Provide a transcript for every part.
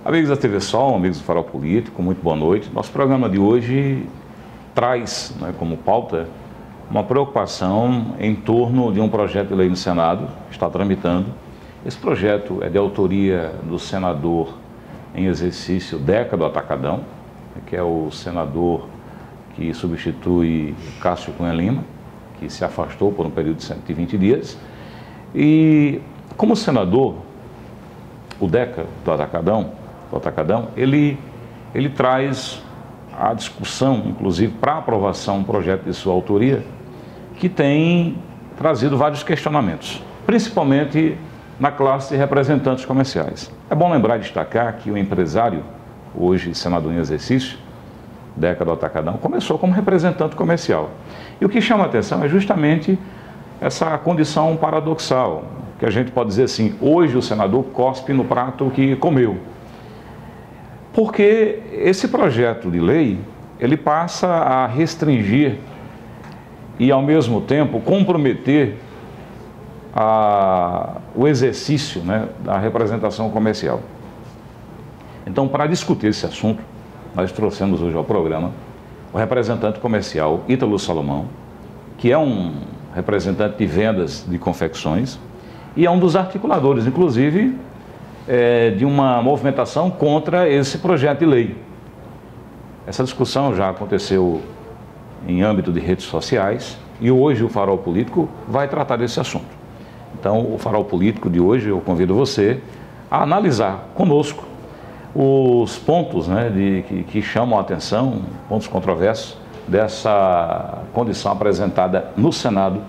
Amigos da TV Sol, amigos do Farol Político, muito boa noite. Nosso programa de hoje traz, como pauta uma preocupação em torno de um projeto de lei no Senado, que está tramitando. Esse projeto é de autoria do senador em exercício Deca do Atacadão, que é o senador que substitui Cássio Cunha Lima, que se afastou por um período de 120 dias. E como senador, o Deca do Atacadão, ele traz a discussão, inclusive para aprovação, um projeto de sua autoria, que tem trazido vários questionamentos, principalmente na classe de representantes comerciais. É bom lembrar e destacar que o empresário, hoje senador em exercício, Deca do Atacadão, começou como representante comercial. E o que chama a atenção é justamente essa condição paradoxal, que a gente pode dizer assim, hoje o senador cospe no prato que comeu. Porque esse projeto de lei, ele passa a restringir e, ao mesmo tempo, comprometer o exercício da representação comercial. Então, para discutir esse assunto, nós trouxemos hoje ao programa o representante comercial Ítalo Salomão, que é um representante de vendas de confecções e é um dos articuladores, inclusive, de uma movimentação contra esse projeto de lei. Essa discussão já aconteceu em âmbito de redes sociais e hoje o Farol Político vai tratar desse assunto. Então, o Farol Político de hoje, eu convido você a analisar conosco os pontos que chamam a atenção, pontos controversos dessa condição apresentada no Senado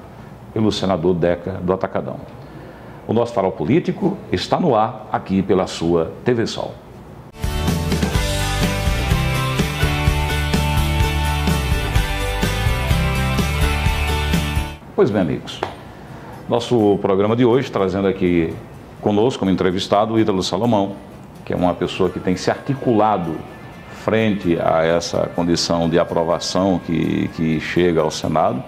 pelo senador Deca do Atacadão. O nosso Farol Político está no ar aqui pela sua TV Sol. Pois bem, amigos, nosso programa de hoje trazendo aqui conosco como entrevistado o Ítalo Salomão, que é uma pessoa que tem se articulado frente a essa condição de aprovação que chega ao Senado.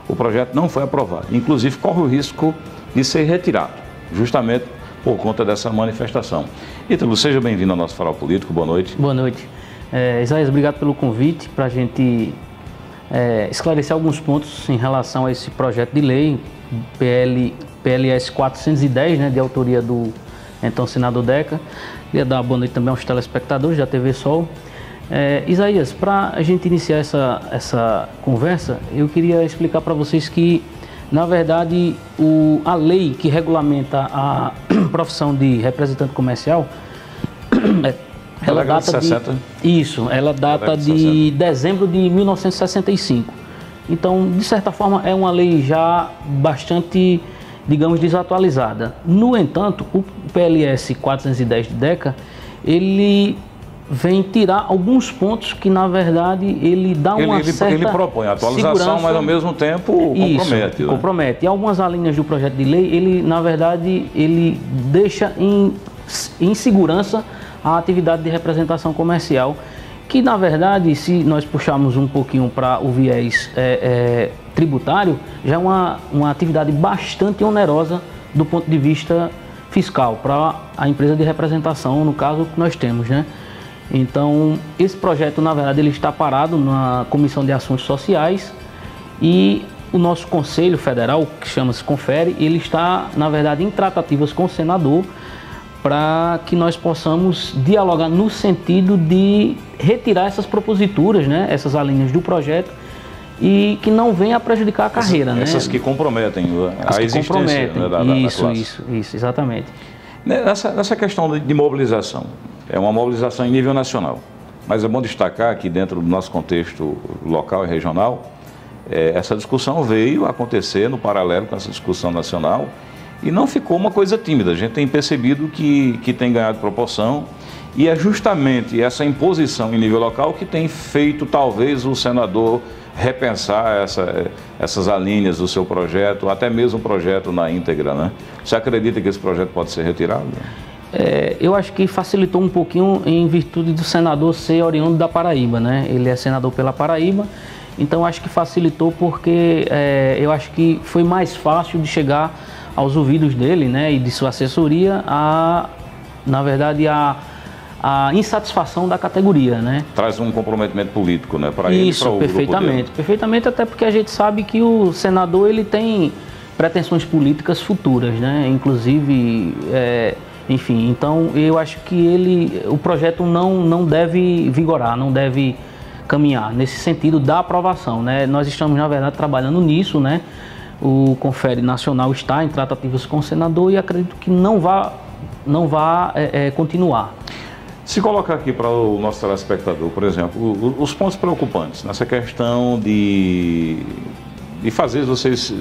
O projeto não foi aprovado, inclusive corre o risco de ser retirado, justamente por conta dessa manifestação. Ítalo, seja bem-vindo ao nosso Farol Político, boa noite. Boa noite. Isaías, obrigado pelo convite para a gente esclarecer alguns pontos em relação a esse projeto de lei, PLS 410, de autoria do então senador Deca. Queria dar uma boa noite também aos telespectadores da TV Sol. Isaías, para a gente iniciar essa conversa, eu queria explicar para vocês que, na verdade, a lei que regulamenta a profissão de representante comercial, ela data ela data de dezembro de 1965. Então, de certa forma, é uma lei já bastante, digamos, desatualizada. No entanto, o PLS 410 de Deca, ele vem tirar alguns pontos que, na verdade, ele dá uma certa ele propõe a atualização, mas ao mesmo tempo compromete. Isso, compromete. E algumas alíneas do projeto de lei, ele, na verdade, ele deixa em segurança a atividade de representação comercial, que, na verdade, se nós puxarmos um pouquinho para o viés tributário, já é uma atividade bastante onerosa do ponto de vista fiscal para a empresa de representação, no caso que nós temos, Então, esse projeto, na verdade, ele está parado na Comissão de Assuntos Sociais e o nosso Conselho Federal, que chama-se Confere, ele está, na verdade, em tratativas com o senador para que nós possamos dialogar no sentido de retirar essas proposituras, essas alíneas do projeto e que não venha a prejudicar a carreira. Essas que comprometem a existência da classe. Isso, exatamente. Nessa questão de mobilização, é uma mobilização em nível nacional, mas é bom destacar que dentro do nosso contexto local e regional, essa discussão veio acontecer no paralelo com essa discussão nacional e não ficou uma coisa tímida. A gente tem percebido que tem ganhado proporção e é justamente essa imposição em nível local que tem feito talvez o senador repensar essas alíneas do seu projeto, até mesmo o projeto na íntegra, Você acredita que esse projeto pode ser retirado? Eu acho que facilitou um pouquinho em virtude do senador ser oriundo da Paraíba, Ele é senador pela Paraíba, então acho que facilitou porque eu acho que foi mais fácil de chegar aos ouvidos dele, e de sua assessoria, na verdade, a a insatisfação da categoria, né? Traz um comprometimento político, né? Para ele e para o perfeitamente, perfeitamente, até porque a gente sabe que o senador ele tem pretensões políticas futuras, né? Inclusive, enfim, então eu acho que o projeto não deve vigorar, não deve caminhar nesse sentido da aprovação, né? Nós estamos, na verdade, trabalhando nisso, né? O Confere Nacional está em tratativas com o senador e acredito que não vá continuar. Se colocar aqui para o nosso telespectador, por exemplo, os pontos preocupantes nessa questão de fazerem vocês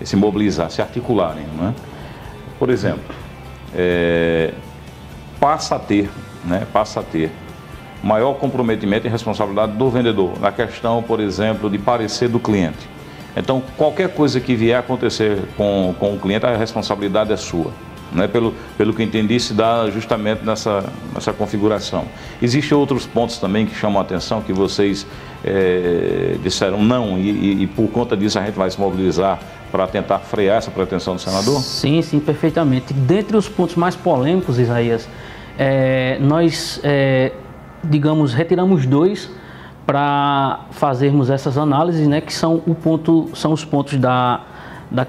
se mobilizar, se articularem, não é? Por exemplo, passa a ter maior comprometimento e responsabilidade do vendedor na questão, por exemplo, de parecer do cliente. Então, qualquer coisa que vier a acontecer com o cliente, a responsabilidade é sua. Né? Pelo que entendi, se dá justamente nessa configuração. Existem outros pontos também que chamam a atenção, que vocês disseram não, e por conta disso a gente vai se mobilizar para tentar frear essa pretensão do senador? Sim, sim, perfeitamente. Dentre os pontos mais polêmicos, Isaías, nós, digamos, retiramos 2 para fazermos essas análises, né, que são os pontos da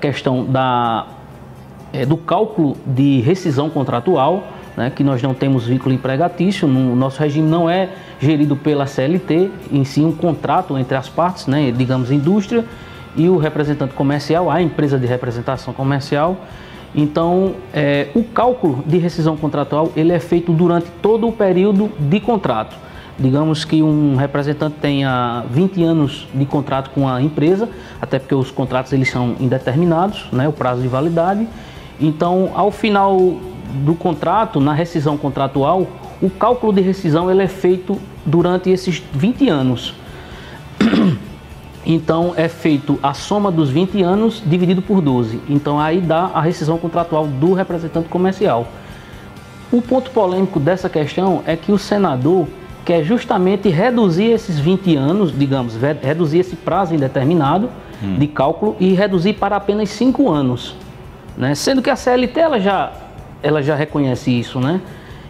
questão do cálculo de rescisão contratual, né, que nós não temos vínculo empregatício, no nosso regime não é gerido pela CLT, em si um contrato entre as partes, né, digamos indústria e o representante comercial, a empresa de representação comercial. Então, o cálculo de rescisão contratual ele é feito durante todo o período de contrato. Digamos que um representante tenha 20 anos de contrato com a empresa, até porque os contratos eles são indeterminados, né, o prazo de validade. Então, ao final do contrato, na rescisão contratual, o cálculo de rescisão ele é feito durante esses 20 anos. Então, é feito a soma dos 20 anos dividido por 12. Então, aí dá a rescisão contratual do representante comercial. O ponto polêmico dessa questão é que o senador quer justamente reduzir esses 20 anos, digamos, reduzir esse prazo indeterminado de cálculo e reduzir para apenas 5 anos. Né? Sendo que a CLT ela já reconhece isso, né?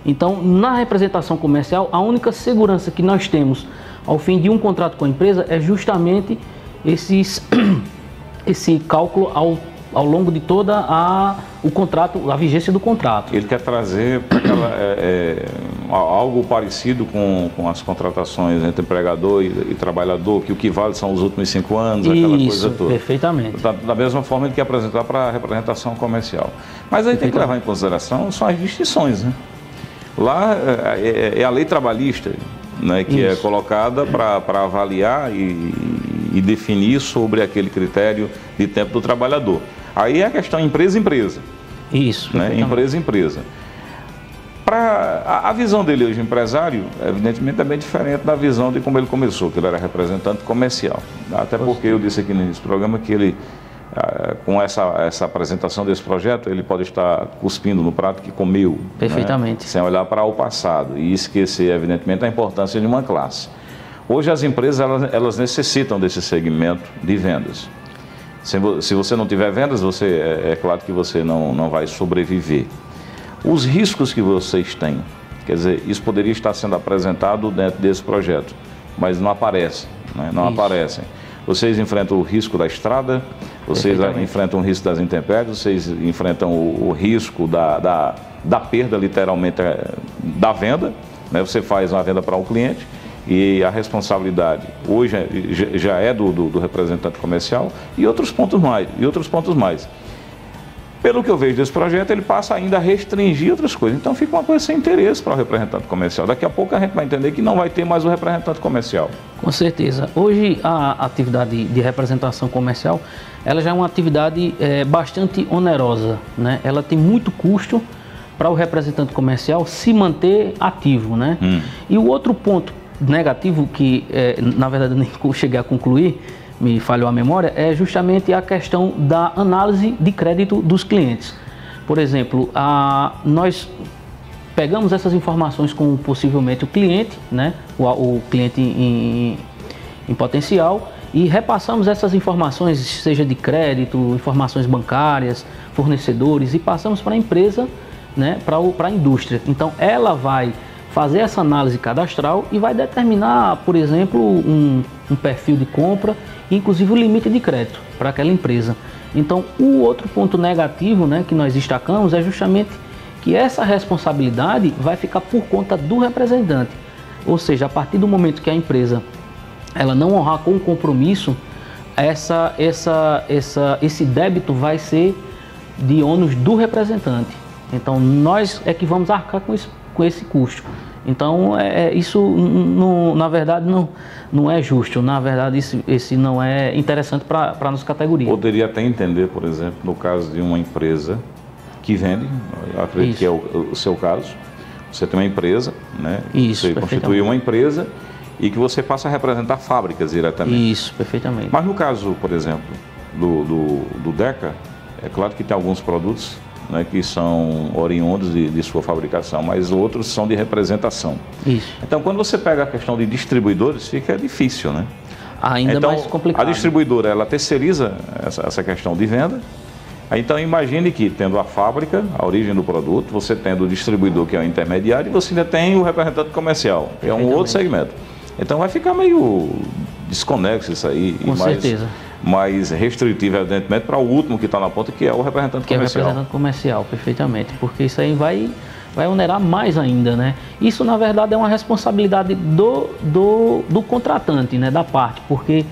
Então, na representação comercial, a única segurança que nós temos ao fim de um contrato com a empresa é justamente esse cálculo ao longo de toda o contrato, a vigência do contrato. Ele quer trazer algo parecido com as contratações entre empregador e trabalhador, que o que vale são os últimos 5 anos, aquela coisa toda. Perfeitamente. Da mesma forma, ele quer apresentar para a representação comercial. Mas aí tem que levar em consideração são as distinções, né? Lá é a lei trabalhista, né, que é colocada para avaliar e definir sobre aquele critério de tempo do trabalhador. Aí é a questão empresa-empresa. Isso. Né? Empresa-empresa. A visão dele hoje, empresário, evidentemente é bem diferente da visão de como ele começou, que ele era representante comercial. Até porque eu disse aqui nesse programa que ele, com essa apresentação desse projeto, ele pode estar cuspindo no prato que comeu. Perfeitamente. Né? Sem olhar para o passado e esquecer, evidentemente, a importância de uma classe. Hoje as empresas elas necessitam desse segmento de vendas. Se você não tiver vendas, é claro que você não vai sobreviver. Os riscos que vocês têm, quer dizer, isso poderia estar sendo apresentado dentro desse projeto, mas não aparece, né? Não aparecem. Vocês enfrentam o risco da estrada, vocês enfrentam o risco das intempéries, vocês enfrentam o risco da perda, literalmente, da venda, né? Você faz uma venda para um cliente e a responsabilidade hoje já é do representante comercial e outros pontos mais. Pelo que eu vejo desse projeto, ele passa ainda a restringir outras coisas. Então fica uma coisa sem interesse para o representante comercial. Daqui a pouco a gente vai entender que não vai ter mais o representante comercial. Com certeza. Hoje a atividade de representação comercial, ela já é uma atividade bastante onerosa, né? Ela tem muito custo para o representante comercial se manter ativo, né? E o outro ponto negativo que, na verdade, eu nem cheguei a concluir, me falhou a memória, é justamente a questão da análise de crédito dos clientes. Por exemplo, nós pegamos essas informações com possivelmente o cliente, né, o cliente em potencial, e repassamos essas informações, seja de crédito, informações bancárias, fornecedores, e passamos para a empresa né, para a indústria. Então, ela vai fazer essa análise cadastral e vai determinar, por exemplo, um perfil de compra, inclusive o limite de crédito para aquela empresa. Então, o outro ponto negativo, né, que nós destacamos é justamente que essa responsabilidade vai ficar por conta do representante. Ou seja, a partir do momento que a empresa ela não honrar com o compromisso, esse débito vai ser de ônus do representante. Então, nós é que vamos arcar com esse custo. Então, isso, na verdade, não é justo. Na verdade, esse não é interessante para a nossa categoria. Poderia até entender, por exemplo, no caso de uma empresa que vende, eu acredito isso. Que é o seu caso, você tem uma empresa, né? Isso, você constitui uma empresa e que você passa a representar fábricas diretamente. Isso, perfeitamente. Mas no caso, por exemplo, do DECA, é claro que tem alguns produtos, né, que são oriundos de sua fabricação, mas outros são de representação. Isso. Então, quando você pega a questão de distribuidores, fica difícil, né? Ainda mais complicado. A distribuidora, ela terceiriza essa questão de venda. Então, imagine que, tendo a fábrica, a origem do produto, você tendo o distribuidor, que é o intermediário, e você ainda tem o representante comercial, que é um outro segmento. Então, vai ficar meio desconexo isso aí. Com certeza. Mais restritivo, evidentemente, para o último que está na ponta, que é o representante comercial. Que é o representante comercial, perfeitamente, porque isso aí vai onerar mais ainda, né? Isso, na verdade, é uma responsabilidade do contratante, né, da parte, porque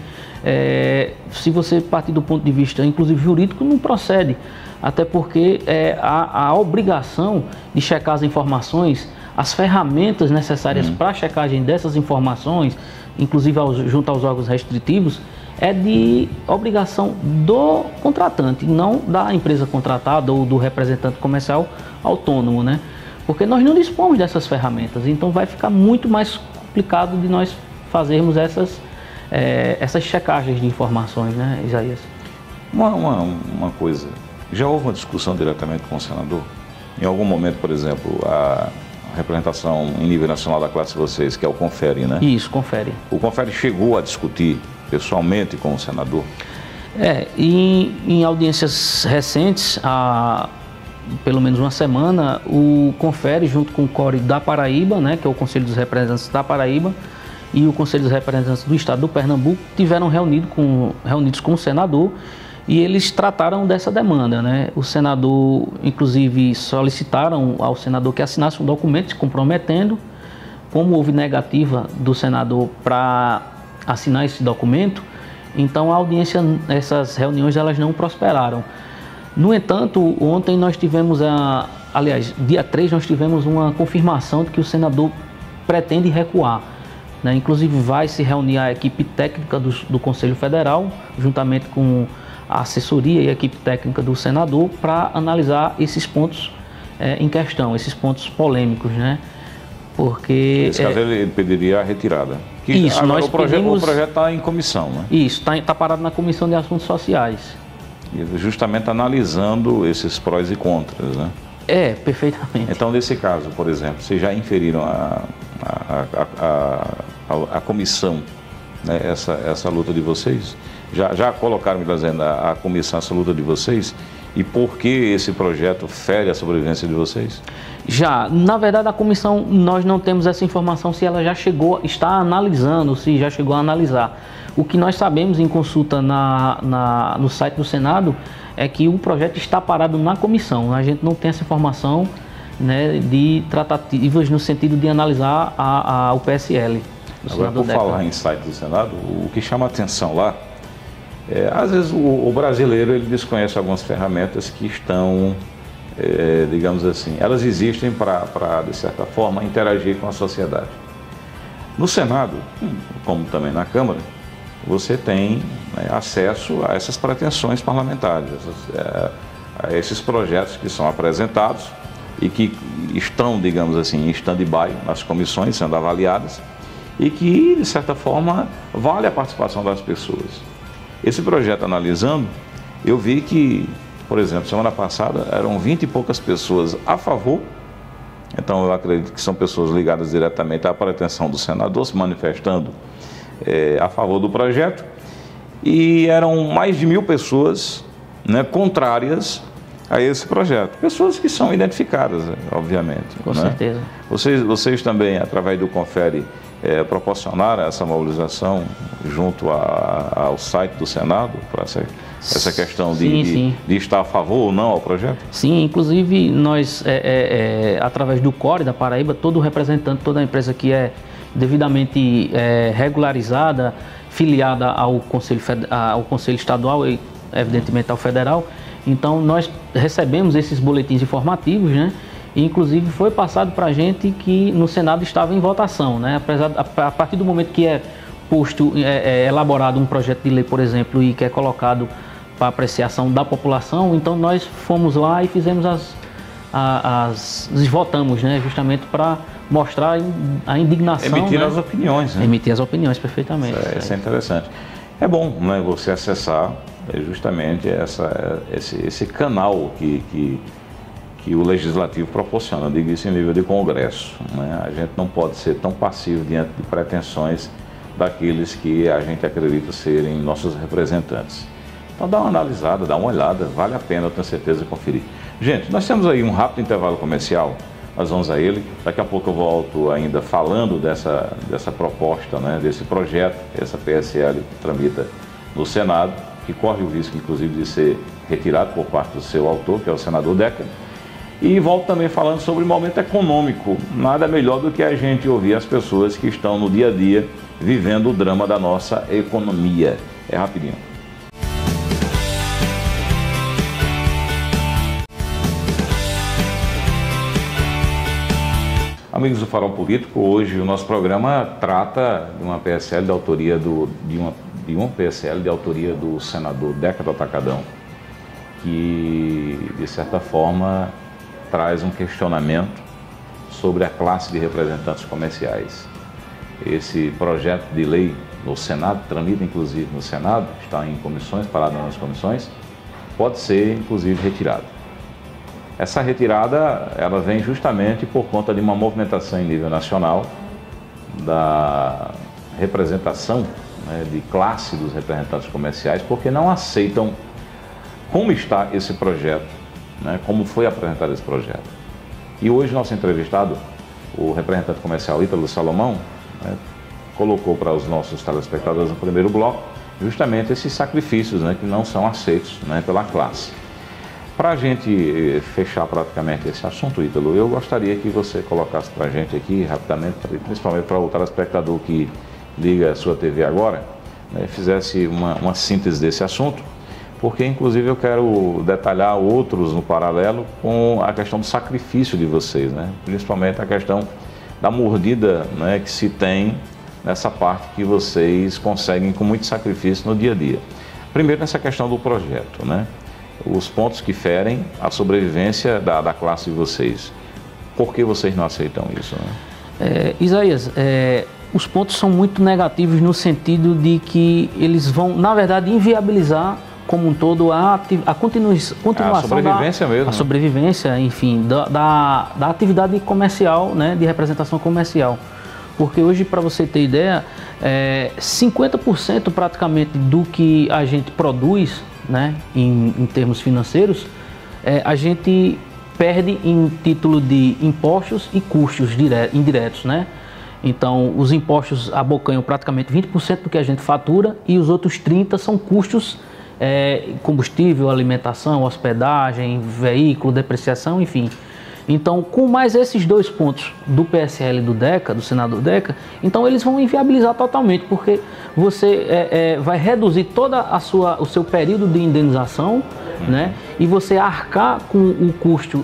se você partir do ponto de vista, inclusive jurídico, não procede, até porque a obrigação de checar as informações, as ferramentas necessárias para a checagem dessas informações, inclusive junto aos órgãos restritivos, é de obrigação do contratante, não da empresa contratada ou do representante comercial autônomo, né? Porque nós não dispomos dessas ferramentas, então vai ficar muito mais complicado de nós fazermos essas checagens de informações, né, Isaías? Uma coisa, já houve uma discussão diretamente com o senador? Em algum momento, por exemplo, a representação em nível nacional da classe de vocês, que é o Confere, né? Isso, Confere. O Confere chegou a discutir pessoalmente com o senador? Em audiências recentes, há pelo menos uma semana, o Confere, junto com o CORE da Paraíba, né, que é o Conselho dos Representantes da Paraíba, e o Conselho dos Representantes do Estado do Pernambuco, tiveram reunidos com o senador, e eles trataram dessa demanda, né? O senador, inclusive, solicitaram ao senador que assinasse um documento se comprometendo. Como houve negativa do senador para assinar esse documento, então a audiência, essas reuniões, elas não prosperaram. No entanto, ontem nós tivemos, aliás, dia 3, nós tivemos uma confirmação de que o senador pretende recuar, né? Inclusive vai se reunir a equipe técnica do Conselho Federal, juntamente com a assessoria e a equipe técnica do senador, para analisar esses pontos em questão, esses pontos polêmicos, né? Porque... Nesse caso ele pediria a retirada. Isso, agora, nós o projeto está em comissão, né? Isso, está parado na Comissão de Assuntos Sociais. E justamente analisando esses prós e contras, né? Perfeitamente. Então, nesse caso, por exemplo, vocês já inferiram a comissão, né, essa luta de vocês? Já colocaram, me dizendo, a comissão, essa luta de vocês? E por que esse projeto fere a sobrevivência de vocês? Já, na verdade, a comissão, nós não temos essa informação se ela já está analisando, se já chegou a analisar. O que nós sabemos em consulta no site do Senado é que o projeto está parado na comissão. A gente não tem essa informação, né, de tratativas no sentido de analisar o PSL. Agora, por falar em site do Senado, o que chama a atenção lá, às vezes o brasileiro ele desconhece algumas ferramentas que estão, digamos assim, elas existem para, de certa forma, interagir com a sociedade. No Senado, como também na Câmara, você tem, né, acesso a essas pretensões parlamentares, a esses projetos que são apresentados e que estão, digamos assim, em stand-by nas comissões sendo avaliadas e que, de certa forma, vale a participação das pessoas. Esse projeto, analisando, eu vi que, por exemplo, semana passada eram 20 e poucas pessoas a favor. Então, eu acredito que são pessoas ligadas diretamente à pretensão do senador, se manifestando a favor do projeto. E eram mais de 1000 pessoas, né, contrárias a esse projeto. Pessoas que são identificadas, obviamente. Com certeza. Vocês também, através do Confere, proporcionaram essa mobilização junto ao site do Senado para essa questão de estar a favor ou não ao projeto? Sim, inclusive nós, através do CORE da Paraíba, todo representante, toda empresa que é devidamente regularizada, filiada ao Conselho Estadual e, evidentemente, ao Federal, então nós recebemos esses boletins informativos, né? E, inclusive, foi passado para a gente que no Senado estava em votação, né? A partir do momento que é posto, elaborado um projeto de lei, por exemplo, e que é colocado para apreciação da população, então nós fomos lá e fizemos votamos, né? Justamente para mostrar a indignação. Emitir, né, as opiniões, né? Emitir as opiniões, perfeitamente. Isso é interessante. É bom, né, você acessar justamente esse canal que o Legislativo proporciona, digo isso em nível de Congresso, né? A gente não pode ser tão passivo diante de pretensões daqueles que a gente acredita serem nossos representantes. Então dá uma analisada, dá uma olhada, vale a pena, eu tenho certeza, conferir. Gente, nós temos aí um rápido intervalo comercial, nós vamos a ele, daqui a pouco eu volto ainda falando dessa proposta, né, desse projeto, essa PSL que tramita no Senado, que corre o risco, inclusive, de ser retirado por parte do seu autor, que é o senador Deca. E volto também falando sobre o momento econômico. Nada melhor do que a gente ouvir as pessoas que estão no dia a dia vivendo o drama da nossa economia. É rapidinho. Amigos do Farol Político, hoje o nosso programa trata de uma PSL de autoria de uma PSL de autoria do senador Deca do Atacadão, que de certa forma traz um questionamento sobre a classe de representantes comerciais. Esse projeto de lei no Senado, tramita inclusive no Senado, está em comissões, parado nas comissões, pode ser inclusive retirado. Essa retirada, ela vem justamente por conta de uma movimentação em nível nacional da representação, né, de classe dos representantes comerciais, porque não aceitam como está esse projeto, né, como foi apresentado esse projeto. E hoje nosso entrevistado, o representante comercial Ítalo Salomão, né, colocou para os nossos telespectadores no primeiro bloco justamente esses sacrifícios, né, que não são aceitos, né, pela classe. Para a gente fechar praticamente esse assunto, Ítalo, eu gostaria que você colocasse para a gente aqui rapidamente, principalmente para o telespectador que liga a sua TV agora, né, fizesse uma síntese desse assunto, porque inclusive eu quero detalhar outros no paralelo com a questão do sacrifício de vocês, né? Principalmente a questão da mordida, né, que se tem nessa parte que vocês conseguem com muito sacrifício no dia a dia. Primeiro nessa questão do projeto, né? Os pontos que ferem a sobrevivência da classe de vocês. Por que vocês não aceitam isso, né? Isaías, os pontos são muito negativos no sentido de que eles vão, na verdade, inviabilizar como um todo a continuação a sobrevivência mesmo. A sobrevivência, enfim, da atividade comercial, né, de representação comercial. Porque hoje, para você ter ideia, 50% praticamente do que a gente produz, né, em termos financeiros, a gente perde em título de impostos e custos indiretos, né? Então, os impostos abocanham praticamente 20% do que a gente fatura e os outros 30% são custos, combustível, alimentação, hospedagem, veículo, depreciação, enfim. Então, com mais esses dois pontos do PSL do Deca, do senador Deca, então eles vão inviabilizar totalmente, porque você vai reduzir todo o seu período de indenização, né? E você arcar com o custo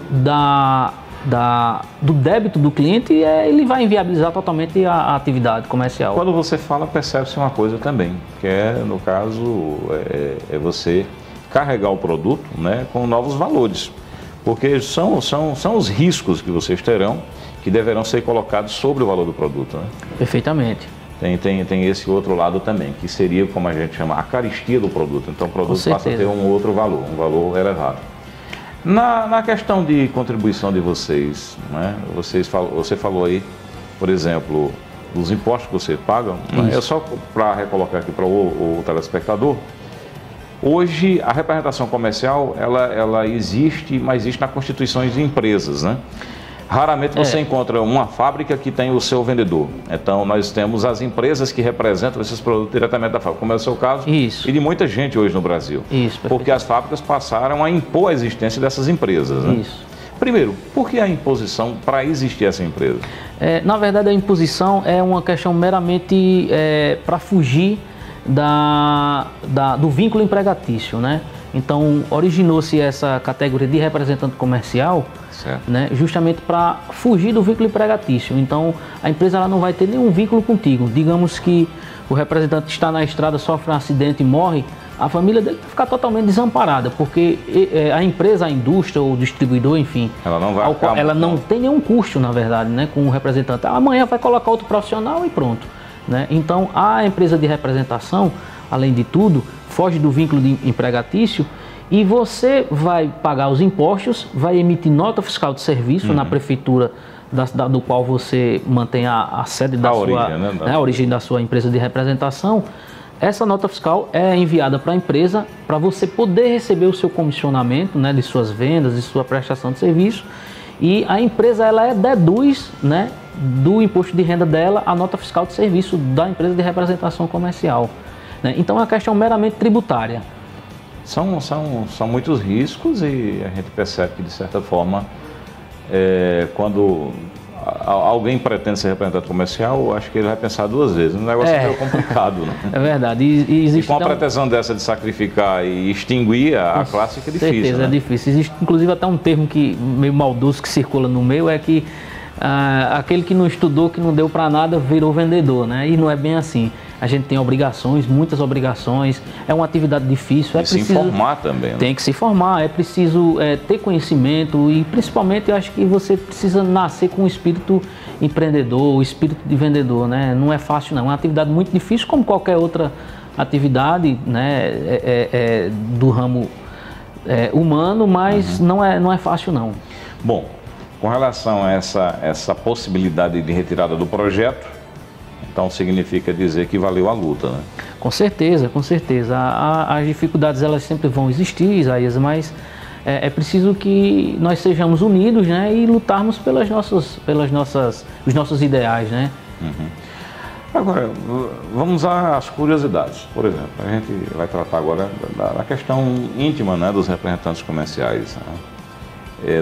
do débito do cliente, e ele vai inviabilizar totalmente a atividade comercial. Quando você fala, percebe-se uma coisa também, que no caso, você carregar o produto, né, com novos valores. Porque são os riscos que vocês terão que deverão ser colocados sobre o valor do produto, né? Perfeitamente. Tem esse outro lado também, que seria, como a gente chama, a carestia do produto. Então o produto passa a ter um outro valor, um valor elevado. Na questão de contribuição de vocês, né? Você falou aí, por exemplo, dos impostos que vocês pagam, né? É só para recolocar aqui para o telespectador. Hoje, a representação comercial, ela existe, mas existe nas constituições de empresas, né? Raramente você encontra uma fábrica que tem o seu vendedor. Então, nós temos as empresas que representam esses produtos diretamente da fábrica, como é o seu caso, Isso. e de muita gente hoje no Brasil. Isso, porque as fábricas passaram a impor a existência dessas empresas, né? Isso. Primeiro, por que a imposição para existir essa empresa? Na verdade, a imposição é uma questão meramente para fugir do vínculo empregatício, né? Então, originou-se essa categoria de representante comercial, né, justamente para fugir do vínculo empregatício. Então, a empresa ela não vai ter nenhum vínculo contigo. Digamos que o representante está na estrada, sofre um acidente e morre, a família dele vai ficar totalmente desamparada, porque a empresa, a indústria, o distribuidor, enfim, ela não tem nenhum custo, na verdade, né, com o representante. Amanhã vai colocar outro profissional e pronto, né? Então, a empresa de representação, além de tudo, foge do vínculo de empregatício e você vai pagar os impostos, vai emitir nota fiscal de serviço na prefeitura do qual você mantém a sede da a origem da sua empresa de representação. Essa nota fiscal é enviada para a empresa para você poder receber o seu comissionamento, né, de suas vendas, de sua prestação de serviço, e a empresa ela deduz, né, do imposto de renda dela a nota fiscal de serviço da empresa de representação comercial. Então é uma questão meramente tributária. São muitos riscos e a gente percebe que, de certa forma, quando alguém pretende ser representante comercial, eu acho que ele vai pensar duas vezes. O negócio é meio complicado, né? É verdade. E com a pretensão dessa de sacrificar e extinguir a classe, que é difícil. Certeza, né? É difícil. Existe, inclusive, até um termo meio maldoso que circula no meio, é que aquele que não estudou, que não deu para nada, virou vendedor, né? E não é bem assim. A gente tem obrigações, muitas obrigações, é uma atividade difícil. Se informar também, né? Tem que se informar, é preciso ter conhecimento e, principalmente, eu acho que você precisa nascer com o espírito empreendedor, o espírito de vendedor, né? Não é fácil, não. É uma atividade muito difícil, como qualquer outra atividade, né? Do ramo humano, mas não é fácil, não. Bom, com relação a essa possibilidade de retirada do projeto, então significa dizer que valeu a luta, né? Com certeza, com certeza. As dificuldades elas sempre vão existir, Isaías, mas é preciso que nós sejamos unidos, né, e lutarmos pelos nossos ideais, né? Agora, vamos às curiosidades. Por exemplo, a gente vai tratar agora da questão íntima, né, dos representantes comerciais, né?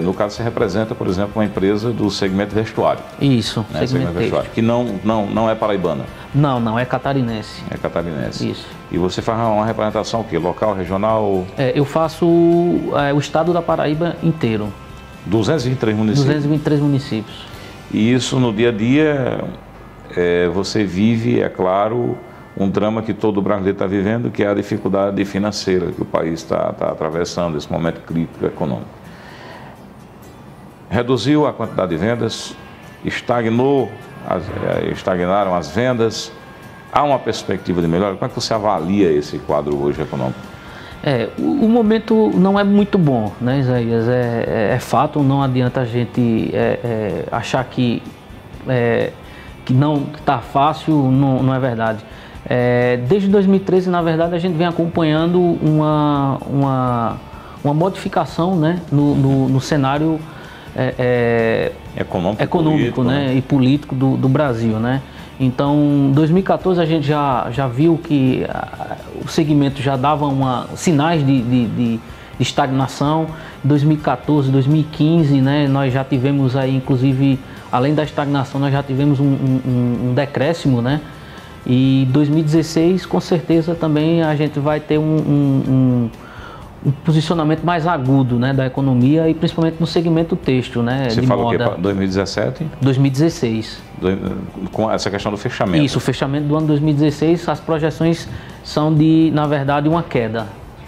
No caso, você representa, por exemplo, uma empresa do segmento vestuário. Isso, né? segmento vestuário, que não é paraibana. Não, é catarinense. É catarinense. Isso. E você faz uma representação o quê? Local, regional? Eu faço o estado da Paraíba inteiro. 223 municípios? 223 municípios. E isso no dia a dia, você vive, é claro, um drama que todo brasileiro está vivendo, que é a dificuldade financeira que o país está atravessando, esse momento crítico econômico. Reduziu a quantidade de vendas, estagnaram as vendas, há uma perspectiva de melhora? Como é que você avalia esse quadro hoje econômico? O momento não é muito bom, né, Isaías? É fato, não adianta a gente achar que não está fácil, não é verdade. Desde 2013, na verdade, a gente vem acompanhando uma modificação, né, no cenário econômico, né, e político do Brasil, né? Então, em 2014 a gente já viu que o segmento já dava sinais de estagnação. Em 2014, 2015, né, nós já tivemos aí, inclusive, além da estagnação, nós já tivemos um decréscimo, né? E 2016, com certeza, também a gente vai ter um posicionamento mais agudo, né, da economia e principalmente no segmento têxtil, né? Você falou que 2017? 2016. Com essa questão do fechamento. Isso, o fechamento do ano 2016, as projeções são na verdade, uma queda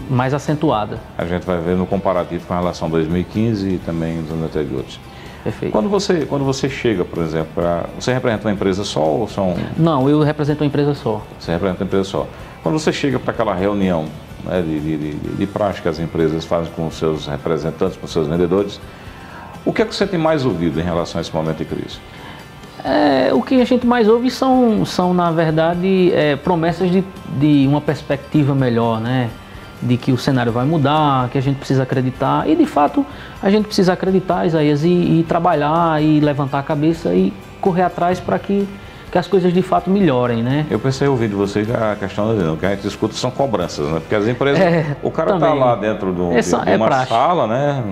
mais acentuada. A gente vai ver no comparativo com relação a 2015 e também nos anos anteriores. Perfeito. Quando você chega, por exemplo, você representa uma empresa só ou são... Não, eu represento uma empresa só. Você representa uma empresa só. Quando você chega para aquela reunião, né, de prática que as empresas fazem com os seus representantes, com os seus vendedores, o que é que você tem mais ouvido em relação a esse momento de crise? O que a gente mais ouve são na verdade, promessas de uma perspectiva melhor, né? de que o cenário vai mudar, que a gente precisa acreditar. E de fato a gente precisa acreditar, Isaías, e trabalhar e levantar a cabeça e correr atrás para que as coisas de fato melhorem, né? Eu pensei ouvir de vocês a questão que a gente escuta são cobranças, né? Porque as empresas, o cara está lá dentro de uma sala, né?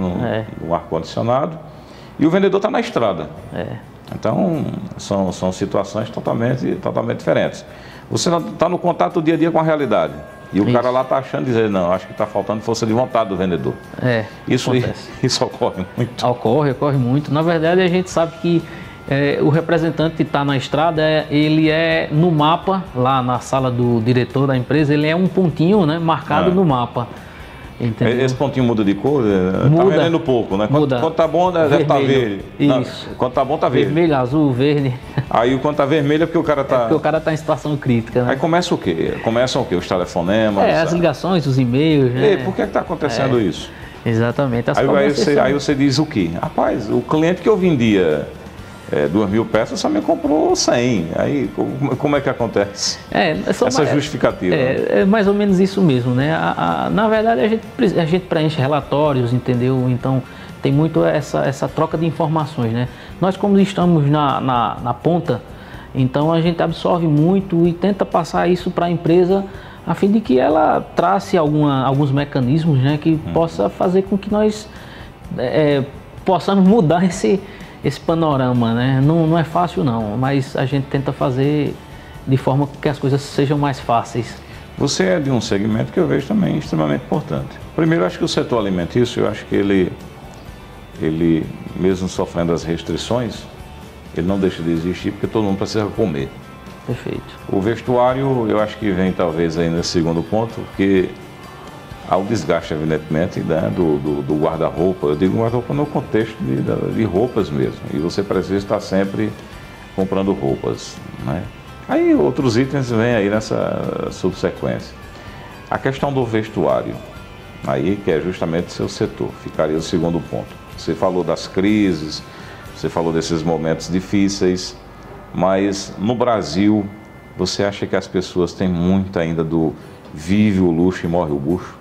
No ar-condicionado, e o vendedor está na estrada. Então, são situações totalmente diferentes. Você está no contato dia a dia com a realidade. E o cara lá está achando, dizer, não, acho que está faltando força de vontade do vendedor. Isso ocorre muito. Ocorre muito. Na verdade, a gente sabe que o representante que está na estrada, ele é no mapa, lá na sala do diretor da empresa, ele é um pontinho, né, marcado no mapa. Entendeu? Esse pontinho muda de cor? Está vendendo pouco, né? Quando está bom, deve estar verde. Isso. Quando está bom, está verde. Vermelho, azul, verde. Aí quando está vermelho é porque o cara está... porque o cara está em situação crítica, né? Aí começa o quê? Começam o quê? Os telefonemas? As ligações, os e-mails, né? E por que está acontecendo isso? Exatamente. Aí você diz o quê? Rapaz, o cliente que eu vendia 2.000 peças só me comprou 100. Aí como é que acontece essa justificativa? É mais ou menos isso mesmo, né? Na verdade a gente preenche relatórios, entendeu? Então tem muito essa troca de informações, né? Nós, como estamos na ponta, então a gente absorve muito e tenta passar isso para a empresa a fim de que ela trace alguns mecanismos, né, que possa fazer com que nós possamos mudar esse panorama, né? Não é fácil não, mas a gente tenta fazer de forma que as coisas sejam mais fáceis. Você é de um segmento que eu vejo também extremamente importante. Primeiro, acho que o setor alimentício, eu acho que ele mesmo sofrendo as restrições, ele não deixa de existir porque todo mundo precisa comer. Perfeito. O vestuário, eu acho que vem talvez aí nesse segundo ponto, porque há o desgaste, evidentemente, né, do guarda-roupa. Eu digo guarda-roupa no contexto de roupas mesmo. E você precisa estar sempre comprando roupas, né? Aí outros itens vêm aí nessa subsequência. A questão do vestuário, aí que é justamente seu setor, ficaria o segundo ponto. Você falou das crises, você falou desses momentos difíceis, mas no Brasil, você acha que as pessoas têm muito ainda do vive o luxo e morre o bucho?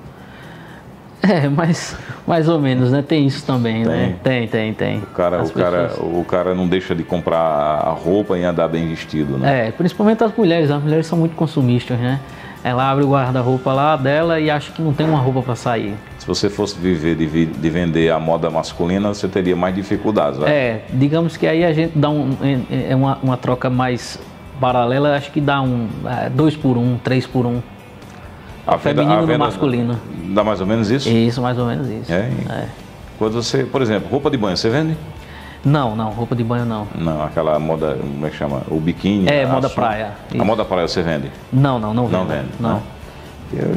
Mas mais ou menos, né? Tem isso também, né? Tem. O cara não deixa de comprar a roupa e andar bem vestido, né? Principalmente as mulheres são muito consumistas, né? Ela abre o guarda-roupa lá dela e acha que não tem uma roupa para sair. Se você fosse viver de vender a moda masculina, você teria mais dificuldades, né? Digamos que aí a gente dá uma troca mais paralela, acho que dá 2 por 1, 3 por 1. Feminino no masculino. Dá mais ou menos isso? Isso, mais ou menos isso. Quando você, por exemplo, roupa de banho, você vende? Não, roupa de banho não. Não, aquela moda, como é que chama? O biquíni? Moda praia. A moda praia você vende? Não vende. Não vende? Não.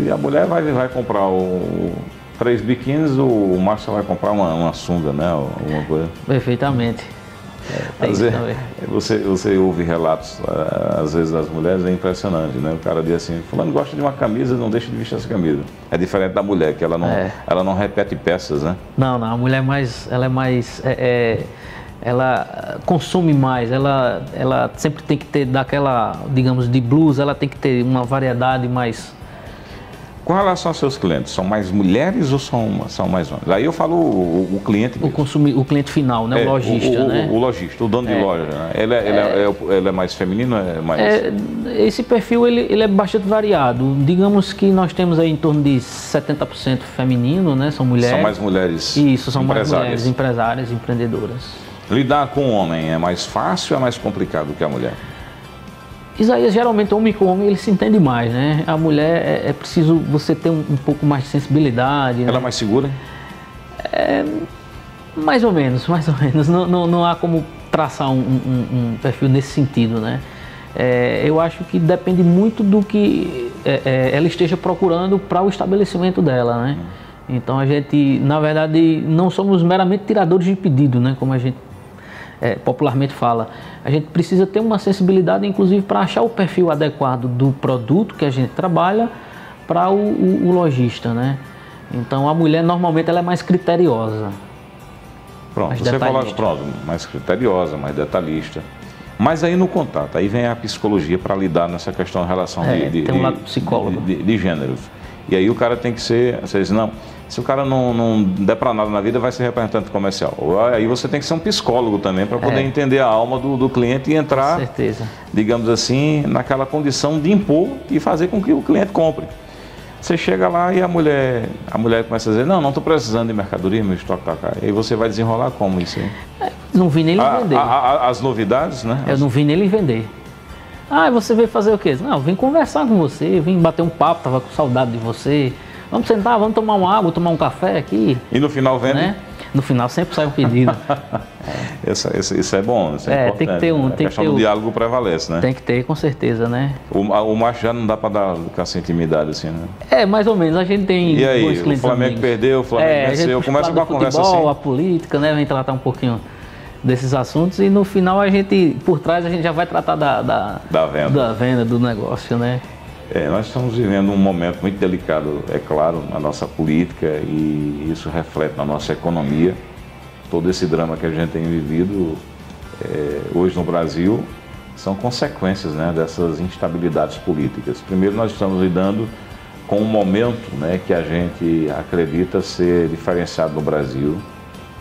E a mulher vai comprar 3 biquínis, o macho só vai comprar uma sunga, né? Alguma coisa. Perfeitamente. Você ouve relatos, às vezes, das mulheres, é impressionante, né? O cara diz assim, fulano gosta de uma camisa, não deixa de vestir essa camisa. É diferente da mulher, que ela não repete peças, né? Não, a mulher ela consome mais, ela sempre tem que ter daquela, digamos, de blusa, ela tem que ter uma variedade mais... Com relação aos seus clientes, são mais mulheres ou são mais homens? Aí eu falo o cliente mesmo. O cliente final, né? O lojista, né? O lojista, o dono de loja, né? Ele é mais feminino? Esse perfil ele é bastante variado. Digamos que nós temos aí em torno de 70% feminino, né? São mulheres. São mais mulheres. Isso, são mais mulheres empresárias, empreendedoras. Lidar com o homem é mais fácil ou é mais complicado que a mulher? Isaías, geralmente homem com homem ele se entende mais, né? A mulher é preciso você ter um pouco mais de sensibilidade. Ela é mais segura? Mais ou menos. Não há como traçar um perfil nesse sentido, né? Eu acho que depende muito do que ela esteja procurando para o estabelecimento dela, né? Então a gente, na verdade, não somos meramente tiradores de pedido, né? Como a gente popularmente fala. A gente precisa ter uma sensibilidade, inclusive, para achar o perfil adequado do produto que a gente trabalha para o lojista, né? Então, a mulher, normalmente, ela é mais criteriosa. Pronto, você falou, mais criteriosa, mais detalhista. Mas aí no contato, aí vem a psicologia para lidar nessa questão em relação tem um lado psicólogo. de gêneros. E aí o cara tem que ser, você diz, não, se o cara não der para nada na vida, vai ser representante comercial. Aí você tem que ser um psicólogo também para poder entender a alma do cliente e entrar, com certeza, digamos assim, naquela condição de impor e fazer com que o cliente compre. Você chega lá e a mulher começa a dizer, não estou precisando de mercadoria, meu estoque está caro. Aí você vai desenrolar como isso aí? Não vi nem ele vender. As novidades, né? Eu não vi nem ele vender. Ah, você veio fazer o quê? Não, eu vim conversar com você, vim bater um papo, tava com saudade de você. Vamos sentar, vamos tomar uma água, tomar um café aqui. E no final vende? Né? No final sempre sai um pedido. Isso é bom, isso é importante. Tem que ter um... A questão do diálogo prevalece, né? Tem que ter, com certeza, né? O macho já não dá para dar com essa intimidade assim, né? Mais ou menos, a gente tem... E aí, o Flamengo amigos. Perdeu, o Flamengo venceu, começa com uma conversa assim. A política, né? Vem tratar um pouquinho desses assuntos e no final a gente, por trás, a gente já vai tratar da venda do negócio, né? Nós estamos vivendo um momento muito delicado, é claro, na nossa política e isso reflete na nossa economia. Todo esse drama que a gente tem vivido hoje no Brasil são consequências, né, dessas instabilidades políticas. Primeiro, nós estamos lidando com um momento, né, que a gente acredita ser diferenciado no Brasil,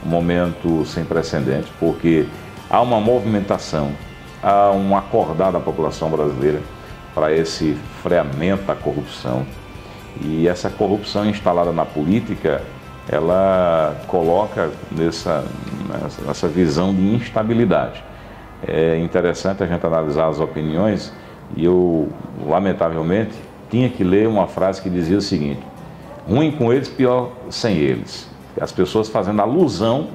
um momento sem precedentes, porque há uma movimentação, há um acordar da população brasileira para esse freamento da corrupção. E essa corrupção instalada na política, ela coloca nessa visão de instabilidade. É interessante a gente analisar as opiniões e eu, lamentavelmente, tinha que ler uma frase que dizia o seguinte: ruim com eles, pior sem eles. As pessoas fazendo alusão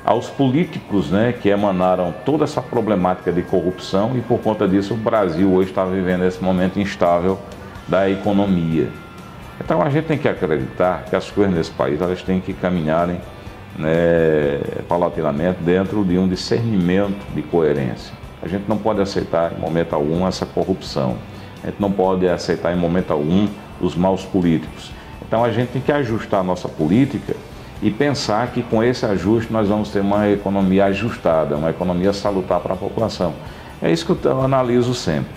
aos políticos, né, que emanaram toda essa problemática de corrupção e por conta disso o Brasil hoje está vivendo esse momento instável da economia. Então a gente tem que acreditar que as coisas nesse país elas têm que caminharem, né, paulatinamente dentro de um discernimento de coerência. A gente não pode aceitar em momento algum essa corrupção, a gente não pode aceitar em momento algum os maus políticos. Então a gente tem que ajustar a nossa política e pensar que com esse ajuste nós vamos ter uma economia ajustada, uma economia salutar para a população. É isso que eu analiso sempre.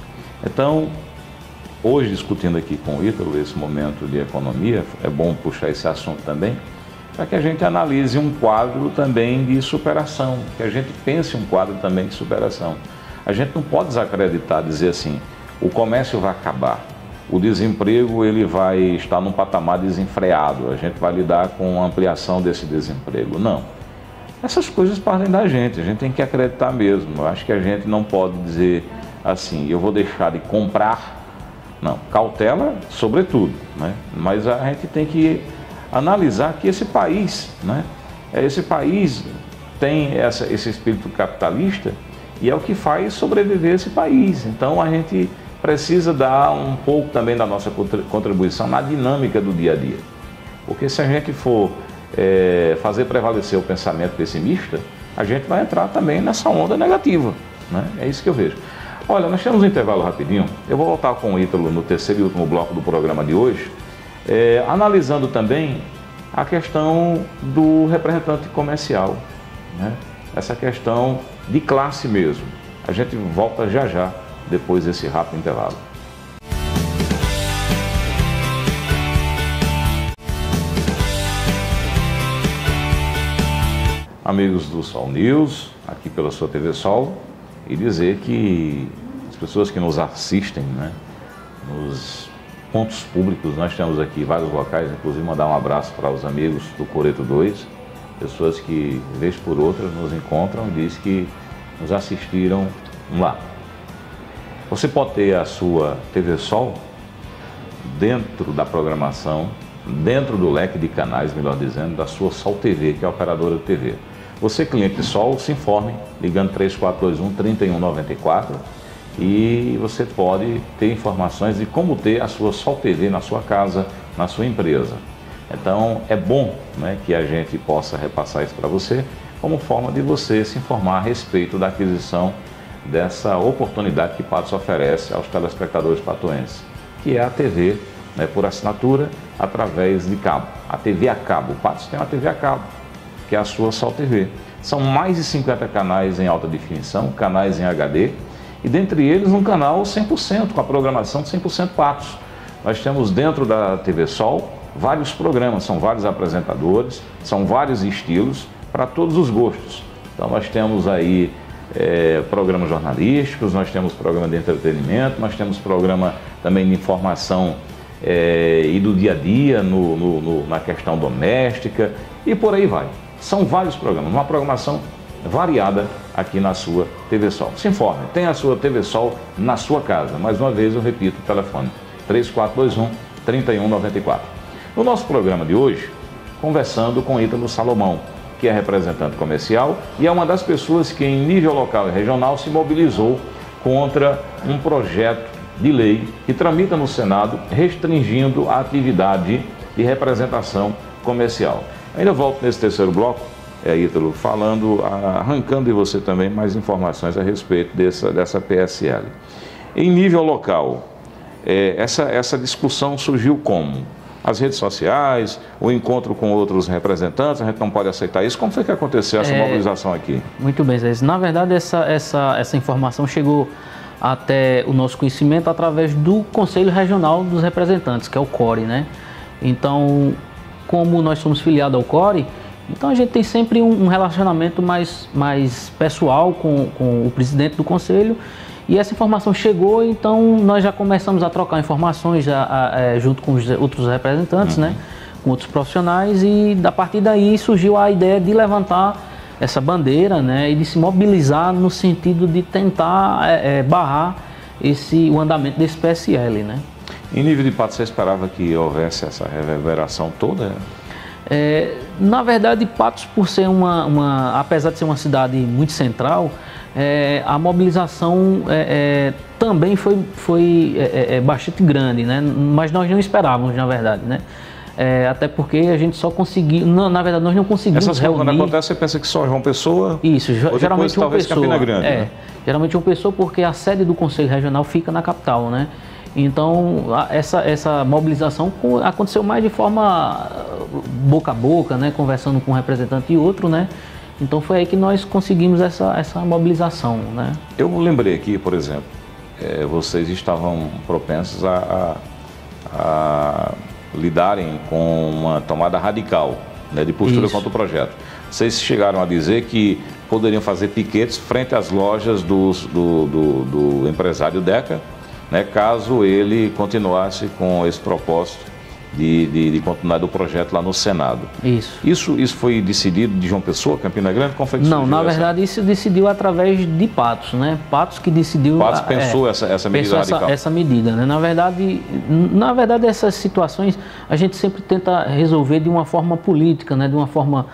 Então, hoje discutindo aqui com o Ítalo esse momento de economia, é bom puxar esse assunto também, para que a gente analise um quadro também de superação, que a gente pense um quadro também de superação. A gente não pode desacreditar, dizer assim, o comércio vai acabar. O desemprego ele vai estar num patamar desenfreado, a gente vai lidar com a ampliação desse desemprego. Não. Essas coisas partem da gente, a gente tem que acreditar mesmo. Eu acho que a gente não pode dizer assim, eu vou deixar de comprar. Não, cautela sobretudo, né? Mas a gente tem que analisar que esse país, né? Esse país tem esse espírito capitalista e é o que faz sobreviver esse país. Então a gente precisa dar um pouco também da nossa contribuição na dinâmica do dia a dia. Porque se a gente for fazer prevalecer o pensamento pessimista, a gente vai entrar também nessa onda negativa, né? É isso que eu vejo. Olha, nós temos um intervalo rapidinho, eu vou voltar com o Ítalo no terceiro e último bloco do programa de hoje, analisando também a questão do representante comercial, né? Essa questão de classe mesmo. A gente volta já já, depois desse rápido intervalo. Amigos do Sol News, aqui pela sua TV Sol, e dizer que as pessoas que nos assistem, né, nos pontos públicos, nós temos aqui vários locais, inclusive mandar um abraço para os amigos do Coreto 2, pessoas que, vez por outra, nos encontram e diz que nos assistiram lá. Você pode ter a sua TV Sol dentro da programação, dentro do leque de canais, melhor dizendo, da sua Sol TV, que é a operadora de TV. Você, cliente Sol, se informe, ligando 3421-3194 e você pode ter informações de como ter a sua Sol TV na sua casa, na sua empresa. Então, é bom, né, que a gente possa repassar isso para você, como forma de você se informar a respeito da aquisição dessa oportunidade que Patos oferece aos telespectadores patoenses, que é a TV, né, por assinatura através de cabo. A TV a cabo. O Patos tem uma TV a cabo, que é a sua Sol TV. São mais de 50 canais em alta definição, canais em HD, e dentre eles um canal 100%, com a programação de 100% Patos. nós temos dentro da TV Sol vários programas, são vários apresentadores, são vários estilos para todos os gostos. Então nós temos aí programas jornalísticos, nós temos programa de entretenimento, nós temos programa também de informação e do dia a dia na questão doméstica e por aí vai. São vários programas, uma programação variada aqui na sua TV Sol. Se informe, tem a sua TV Sol na sua casa. Mais uma vez eu repito o telefone, 3421-3194. No nosso programa de hoje, conversando com Ítalo Salomão, que é representante comercial e é uma das pessoas que em nível local e regional se mobilizou contra um projeto de lei que tramita no Senado restringindo a atividade de representação comercial. Ainda volto nesse terceiro bloco, Ítalo, falando, arrancando de você também mais informações a respeito dessa PSL. Em nível local, essa discussão surgiu como? As redes sociais, o encontro com outros representantes, a gente não pode aceitar isso. Como foi que aconteceu essa mobilização aqui? Muito bem, Zé. Na verdade, essa informação chegou até o nosso conhecimento através do Conselho Regional dos Representantes, que é o CORE, né? Então, como nós somos filiados ao CORE, então a gente tem sempre um relacionamento mais pessoal com o presidente do Conselho. E essa informação chegou, então nós já começamos a trocar informações junto com os outros representantes, né, com outros profissionais, e a partir daí surgiu a ideia de levantar essa bandeira, né, e de se mobilizar no sentido de tentar barrar o andamento desse PSL, né. Em nível de Patos, você esperava que houvesse essa reverberação toda? Na verdade, Patos, por ser apesar de ser uma cidade muito central, a mobilização também foi bastante grande, né? Mas nós não esperávamos, na verdade, né? Até porque a gente só conseguiu, na verdade nós não conseguimos reunir. Quando acontece, você pensa que só João Pessoa? Isso, geralmente João Pessoa. Campina Grande, né? Geralmente João Pessoa, porque a sede do Conselho Regional fica na capital, né? Então essa mobilização aconteceu mais de forma boca a boca, né? Conversando com um representante e outro, né? Então foi aí que nós conseguimos essa mobilização, né? Eu lembrei aqui, por exemplo, vocês estavam propensos a lidarem com uma tomada radical, né, de postura contra o projeto. Vocês chegaram a dizer que poderiam fazer piquetes frente às lojas do empresário Deca, né, caso ele continuasse com esse propósito de continuar do projeto lá no Senado. Isso foi decidido de João Pessoa, Campina Grande? Como foi que não, na verdade isso decidiu através de Patos, né? Patos que decidiu... Patos pensou essa medida radical. Essa medida, né? Na verdade essas situações a gente sempre tenta resolver de uma forma política, né? De uma forma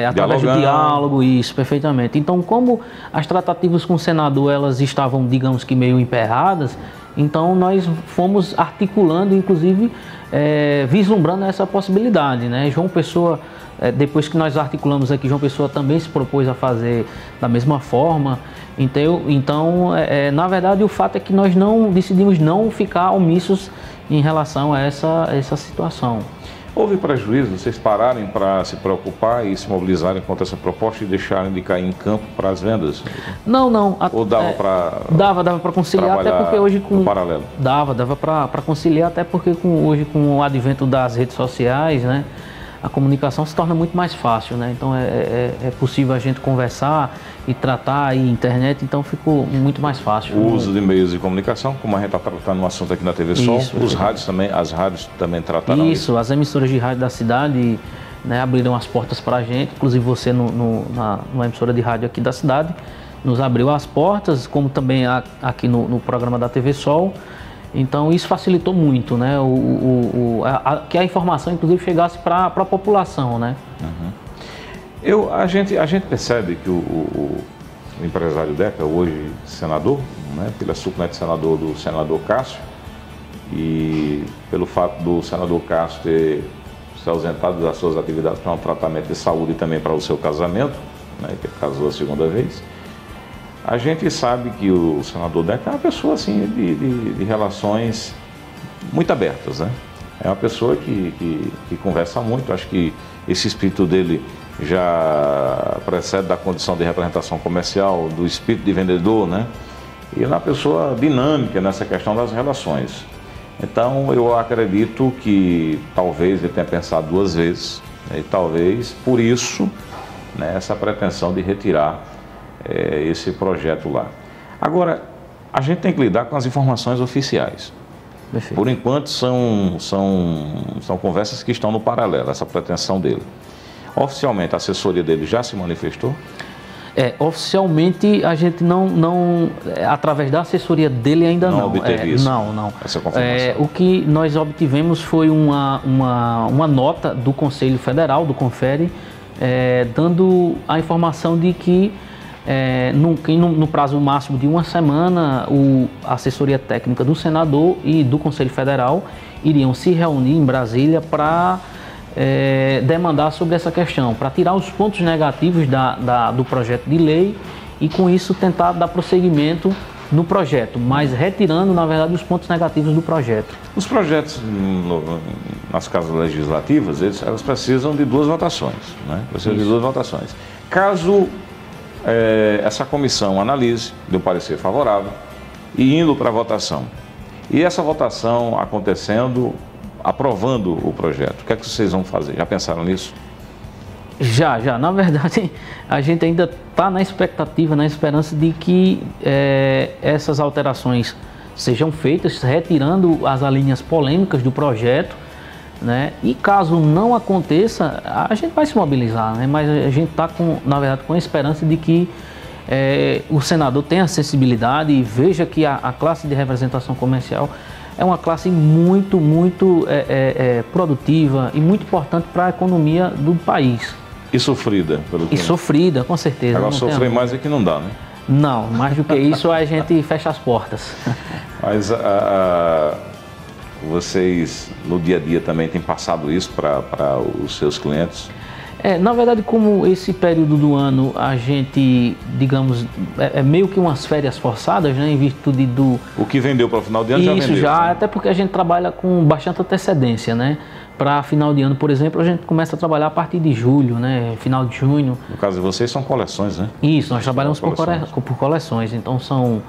através do diálogo, isso, perfeitamente. Então, como as tratativas com o senador, elas estavam, digamos que meio emperradas, então nós fomos articulando, inclusive, vislumbrando essa possibilidade, né? João Pessoa, depois que nós articulamos aqui, João Pessoa também se propôs a fazer da mesma forma. Então, na verdade, o fato é que nós decidimos não ficar omissos em relação a essa situação. Houve prejuízo? Vocês pararem para se preocupar e se mobilizarem contra essa proposta e deixarem de cair em campo para as vendas? Não. Ou dava para... Dava para conciliar, até porque hoje com... no paralelo? Dava para conciliar, até porque hoje com o advento das redes sociais, né, a comunicação se torna muito mais fácil, né? Então é possível a gente conversar e tratar aí internet, então ficou muito mais fácil. O uso de meios de comunicação, como a gente está tratando um assunto aqui na TV Sol, as rádios também trataram isso? As emissoras de rádio da cidade, né, abriram as portas para a gente, inclusive você numa emissora de rádio aqui da cidade, nos abriu as portas, como também aqui no programa da TV Sol. Então isso facilitou muito, né, que a informação inclusive chegasse para a população, né? A gente percebe que o empresário Deca, hoje senador, né, pela suplente senador do senador Cássio, e pelo fato do senador Cássio ter se ausentado das suas atividades para um tratamento de saúde e também para o seu casamento, né, que casou a segunda vez, a gente sabe que o senador Deca é uma pessoa assim, de relações muito abertas, né? É uma pessoa que conversa muito. Acho que esse espírito dele já precede da condição de representação comercial, do espírito de vendedor, né? E é uma pessoa dinâmica nessa questão das relações. Então, eu acredito que talvez ele tenha pensado duas vezes, né, e talvez por isso, né, essa pretensão de retirar esse projeto lá. Agora, a gente tem que lidar com as informações oficiais. Perfeito. Por enquanto, são conversas que estão no paralelo, essa pretensão dele. Oficialmente, a assessoria dele já se manifestou? Oficialmente a gente não através da assessoria dele ainda não. Obteve isso? Não. Essa confirmação. O que nós obtivemos foi uma nota do Conselho Federal, do Confere, dando a informação de que no prazo máximo de uma semana, a assessoria técnica do senador e do Conselho Federal iriam se reunir em Brasília para demandar sobre essa questão, para tirar os pontos negativos do projeto de lei e com isso tentar dar prosseguimento no projeto, mas retirando, na verdade, os pontos negativos do projeto. Os projetos nas casas legislativas, elas precisam de duas votações, né? Precisam de duas votações. Caso essa comissão analise, dê um parecer favorável e indo para a votação, e essa votação acontecendo, aprovando o projeto, o que é que vocês vão fazer? Já pensaram nisso? Já. Na verdade, a gente ainda está na expectativa, na esperança de que essas alterações sejam feitas, retirando as alíneas polêmicas do projeto, né? E caso não aconteça, a gente vai se mobilizar, né? Mas a gente está, na verdade, com a esperança de que o senador tenha sensibilidade e veja que a classe de representação comercial é uma classe muito produtiva e muito importante para a economia do país. E sofrida, pelo que... E sofrida, com certeza. Agora, sofrer mais é que não dá, né? Não, mais do que isso, a gente fecha as portas. Mas vocês, no dia a dia, também têm passado isso para os seus clientes? Na verdade, como esse período do ano a gente, digamos, é meio que umas férias forçadas, né, em virtude do... O que vendeu para o final de ano já vendeu. Isso já, né? Até porque a gente trabalha com bastante antecedência, né? Para final de ano, por exemplo, a gente começa a trabalhar a partir de julho, né, final de junho. No caso de vocês, são coleções, né? Isso, nós trabalhamos por coleções, então são,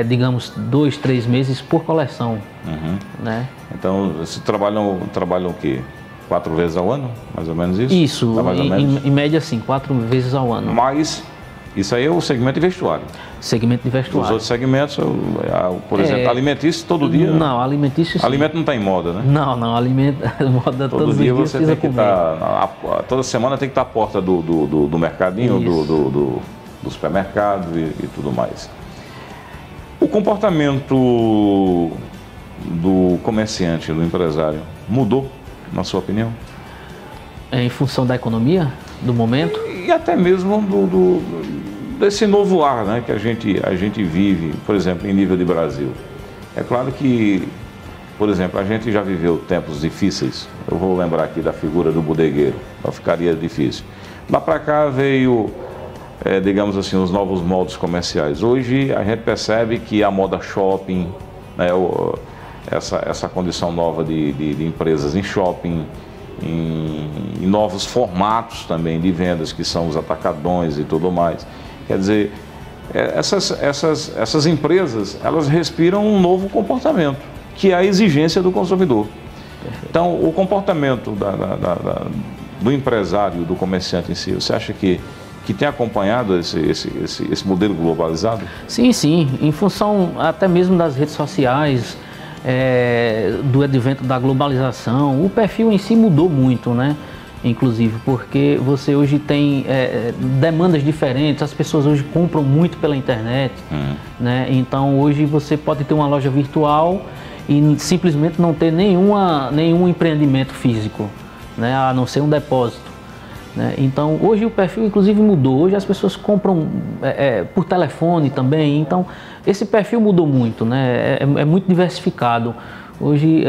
digamos, 2, 3 meses por coleção, né? Então, vocês trabalham o quê? 4 vezes ao ano, mais ou menos isso? Isso, em média sim, 4 vezes ao ano. Mas isso aí é o segmento de vestuário. Segmento de vestuário. Os outros segmentos, por exemplo, alimentício todo dia? Não, alimentício sim. Alimento não está em moda, né? Não, alimento, moda todos os dias você tem que estar, toda semana tem que estar à porta do mercadinho, do supermercado e tudo mais. O comportamento do comerciante, do empresário, mudou? Na sua opinião? Em função da economia, do momento? E até mesmo desse novo ar, né, que a gente vive, por exemplo, em nível de Brasil. É claro que, por exemplo, a gente já viveu tempos difíceis. Eu vou lembrar aqui da figura do bodegueiro, então ficaria difícil. Lá para cá veio, digamos assim, os novos moldes comerciais. Hoje a gente percebe que a moda shopping, né, essa condição nova de empresas em shopping, em novos formatos também de vendas, que são os atacadões e tudo mais. Quer dizer, essas empresas, elas respiram um novo comportamento, que é a exigência do consumidor. Perfeito. Então, o comportamento do empresário, do comerciante em si, você acha que tem acompanhado esse modelo globalizado? Sim, em função até mesmo das redes sociais, do advento da globalização, o perfil em si mudou muito, né? Inclusive, porque você hoje tem demandas diferentes, as pessoas hoje compram muito pela internet, né? Então hoje você pode ter uma loja virtual e simplesmente não ter nenhum empreendimento físico, né? A não ser um depósito, né? Então hoje o perfil inclusive mudou, hoje as pessoas compram por telefone também, então esse perfil mudou muito, né? É muito diversificado. Hoje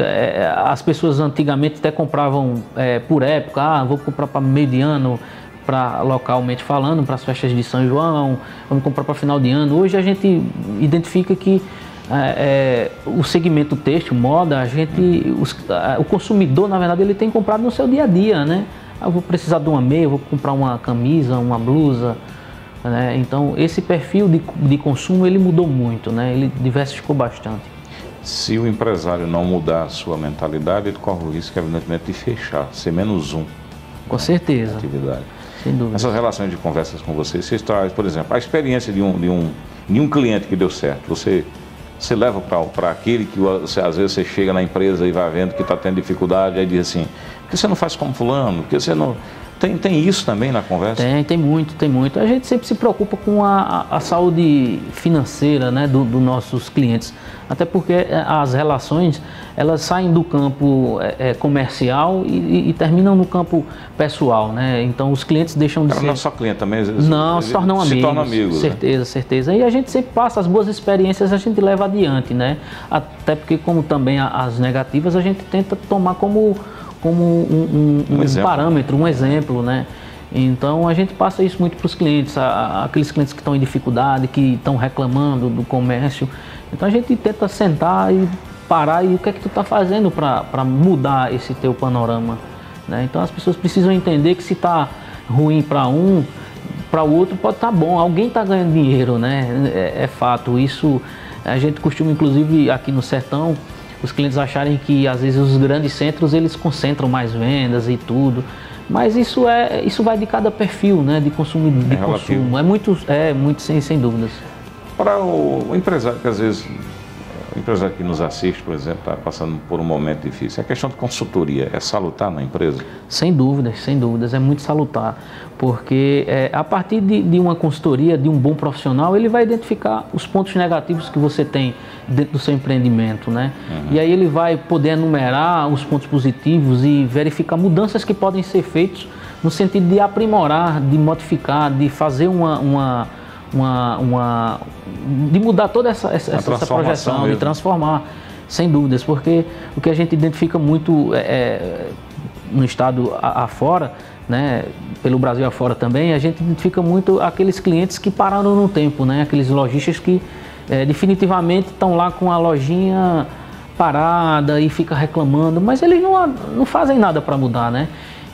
as pessoas antigamente até compravam por época, vou comprar para meio de ano, para localmente falando, para as festas de São João, vamos comprar para final de ano. Hoje a gente identifica que o segmento têxtil, moda, o consumidor, na verdade, ele tem comprado no seu dia a dia, né? Eu vou precisar de uma meia, vou comprar uma camisa, uma blusa, né? Então esse perfil de consumo ele mudou muito, né? Ele diversificou bastante. Se o empresário não mudar a sua mentalidade, ele corre o risco, evidentemente, de fechar, ser menos um. Com certeza. Atividade. Sem dúvida. Essas relações de conversas com vocês trazem, por exemplo, a experiência de um cliente que deu certo. Você leva para aquele que às vezes você chega na empresa e vai vendo que está tendo dificuldade, aí diz assim, por que você não faz como fulano? Por que você não... Tem isso também na conversa? Tem muito, tem muito. A gente sempre se preocupa com a saúde financeira, né, dos nossos clientes. Até porque as relações, elas saem do campo comercial e terminam no campo pessoal, né? Então os clientes deixam de ser... Não é só cliente também, às vezes não, se tornam amigos. Se tornam amigos. Certeza, né? Certeza. E a gente sempre passa as boas experiências, a gente leva adiante, né? Até porque, como também as negativas, a gente tenta tomar como um parâmetro, um exemplo, né? Então a gente passa isso muito para os clientes, aqueles clientes que estão em dificuldade, que estão reclamando do comércio. Então a gente tenta sentar e parar e o que é que tu está fazendo para mudar esse teu panorama, né? Então as pessoas precisam entender que se está ruim para um, para o outro pode estar bom, alguém está ganhando dinheiro, né? É fato, isso a gente costuma, inclusive aqui no sertão, os clientes acharem que às vezes os grandes centros eles concentram mais vendas e tudo, mas isso vai de cada perfil, né, de consumo. É muito sem dúvidas. Para o empresário que às vezes, o empresário que nos assiste, por exemplo, está passando por um momento difícil, a questão de consultoria é salutar na empresa? Sem dúvidas, é muito salutar, porque a partir de uma consultoria, de um bom profissional, ele vai identificar os pontos negativos que você tem dentro do seu empreendimento, né? E aí ele vai poder enumerar os pontos positivos e verificar mudanças que podem ser feitas no sentido de aprimorar, de modificar, de fazer de mudar toda essa projeção, mesmo. De transformar, sem dúvidas, porque o que a gente identifica muito no estado afora, né, pelo Brasil afora também, a gente identifica muito aqueles clientes que pararam no tempo, né, aqueles lojistas que definitivamente estão lá com a lojinha parada e fica reclamando, mas eles não fazem nada para mudar, né?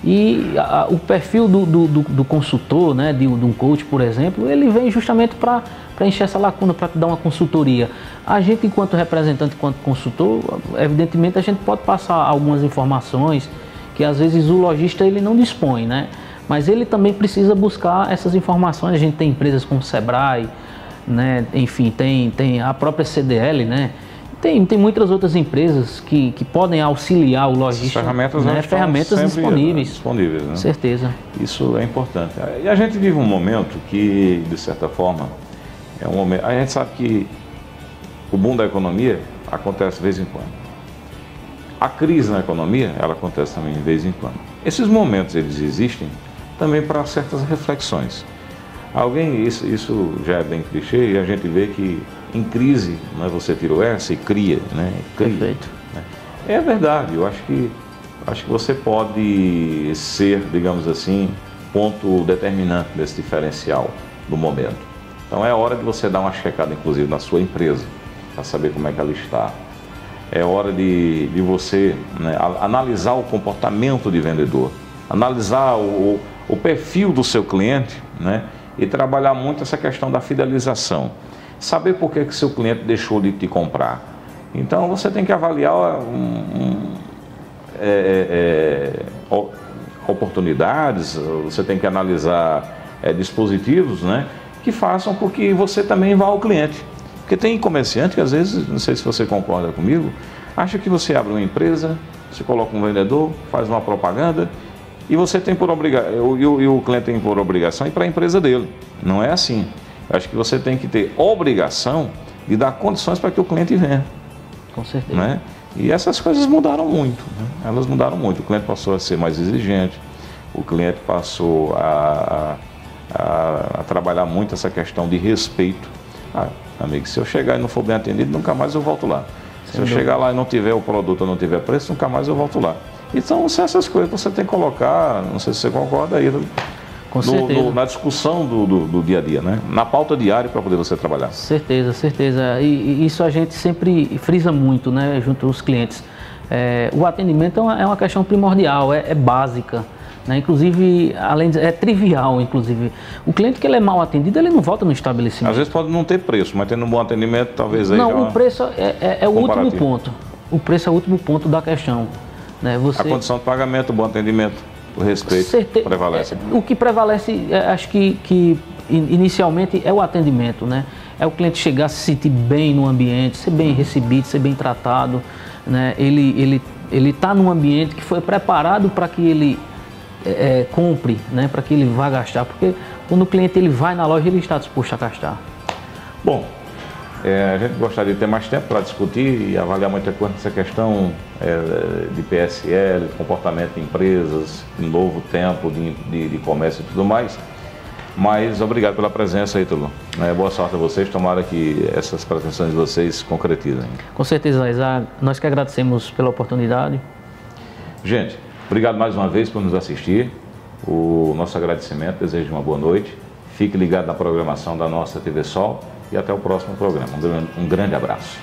E o perfil do consultor, né, de um coach, por exemplo, ele vem justamente para encher essa lacuna, para te dar uma consultoria. A gente, enquanto representante, enquanto consultor, evidentemente a gente pode passar algumas informações que às vezes o lojista ele não dispõe, né? Mas ele também precisa buscar essas informações. A gente tem empresas como o Sebrae, né? Enfim, tem a própria CDL, né? Tem muitas outras empresas que podem auxiliar o lojista. Ferramentas disponíveis, né? Certeza. Isso é importante. E a gente vive um momento que, de certa forma, é um momento... A gente sabe que o boom da economia acontece de vez em quando. A crise na economia, ela acontece também de vez em quando. Esses momentos, eles existem também para certas reflexões. Isso já é bem clichê, e a gente vê que em crise, né, você tira o S e cria, né? Perfeito. Né? É verdade, eu acho que você pode ser, digamos assim, ponto determinante desse diferencial do momento. Então é hora de você dar uma checada, inclusive, na sua empresa, para saber como é que ela está. É hora de você, né, analisar o comportamento de vendedor, analisar o perfil do seu cliente, né, e trabalhar muito essa questão da fidelização. Saber por que seu cliente deixou de te comprar. Então você tem que avaliar oportunidades, você tem que analisar dispositivos, né, que façam com que você também vá ao cliente. Porque tem comerciante que às vezes, não sei se você concorda comigo, acha que você abre uma empresa, você coloca um vendedor, faz uma propaganda e você tem por obrigação, e o cliente tem por obrigação ir para a empresa dele. Não é assim. Eu acho que você tem que ter obrigação de dar condições para que o cliente venha. Com certeza. Né? E essas coisas mudaram muito, né? Elas mudaram muito. O cliente passou a ser mais exigente, o cliente passou a trabalhar muito essa questão de respeito. Amigo, se eu chegar e não for bem atendido, nunca mais eu volto lá. Se eu chegar lá e não tiver o produto ou não tiver preço, nunca mais eu volto lá. Então, são essas coisas que você tem que colocar, não sei se você concorda aí, na discussão do dia a dia, né? Na pauta diária para poder você trabalhar. Certeza. E isso a gente sempre frisa muito, né, junto aos clientes. O atendimento é uma questão primordial, é básica. né? Inclusive, é trivial, inclusive. O cliente que ele é mal atendido, ele não volta no estabelecimento. Às vezes pode não ter preço, mas tendo um bom atendimento, talvez aí não, o preço é o último ponto. O preço é o último ponto da questão. Né? A condição de pagamento, o bom atendimento, o respeito prevalece. O que prevalece, acho que inicialmente é o atendimento, né? É o cliente chegar, se sentir bem no ambiente, ser bem recebido, ser bem tratado, né? Ele está num ambiente que foi preparado para que ele compre, né? Para que ele vá gastar, porque quando o cliente ele vai na loja, ele está disposto a gastar. Bom, a gente gostaria de ter mais tempo para discutir e avaliar muita coisa nessa questão de PSL, de comportamento de empresas, de novo tempo de comércio e tudo mais. Mas obrigado pela presença aí, Ítalo. Boa sorte a vocês, tomara que essas pretensões de vocês se concretizem. Com certeza, Isaac. Nós que agradecemos pela oportunidade. Gente, obrigado mais uma vez por nos assistir. O nosso agradecimento, desejo uma boa noite. Fique ligado na programação da nossa TV Sol e até o próximo programa. Um grande abraço.